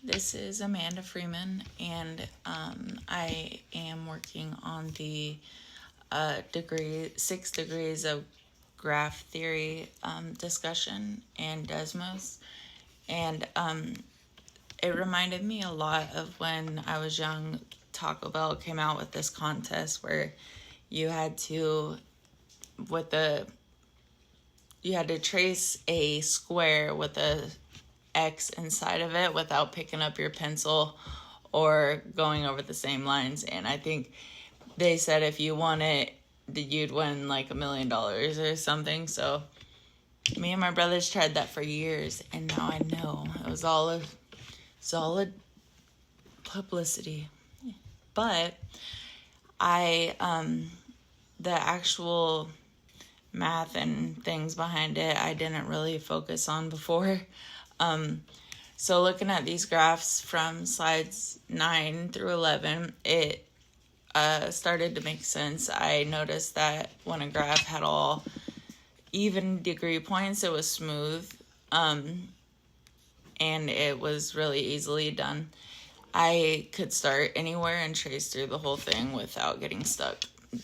This is Amanda Freeman, and I am working on the 6 degrees of graph theory discussion and Desmos. And it reminded me a lot of when I was young. Taco Bell came out with this contest where you had to, you had to trace a square with a X inside of it without picking up your pencil or going over the same lines. And I think they said if you won it, you'd win like $1 million or something. So me and my brothers tried that for years, and now I know it was all a solid publicity. But the actual math and things behind it, I didn't really focus on before. So looking at these graphs from slides 9 through 11, it started to make sense. I noticed that when a graph had all even degree points, it was smooth, and it was really easily done. I could start anywhere and trace through the whole thing without getting stuck.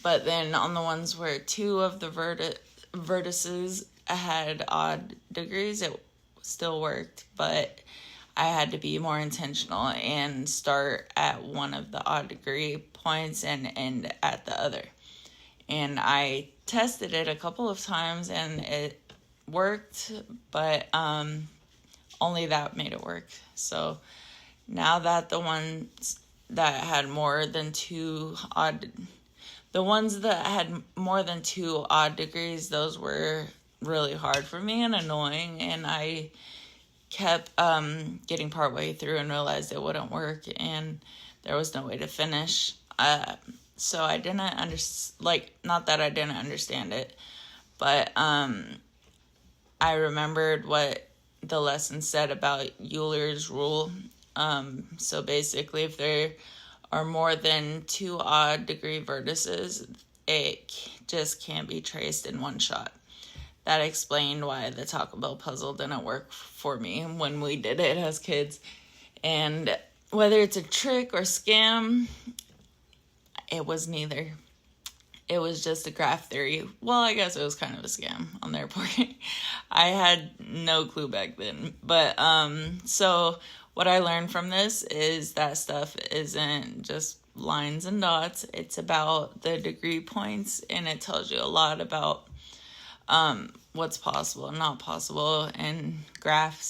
But then on the ones where 2 of the vertices had odd degrees, it still worked, but I had to be more intentional and start at one of the odd degree points and end at the other. And I tested it a couple of times and it worked, but only that made it work. So now that the ones that had more than 2 odd degrees, those were really hard for me and annoying, and I kept getting partway through and realized it wouldn't work and there was no way to finish. So I didn't not that I didn't understand it, but I remembered what the lesson said about Euler's rule. So basically, if there are more than 2 odd degree vertices, it just can't be traced in one shot. That explained why the Taco Bell puzzle didn't work for me when we did it as kids. And whether it's a trick or scam, it was neither. It was just a graph theory. Well, I guess it was kind of a scam on their part. I had no clue back then. But so what I learned from this is that stuff isn't just lines and dots. It's about the degree points, and it tells you a lot about what's possible and not possible in graphs.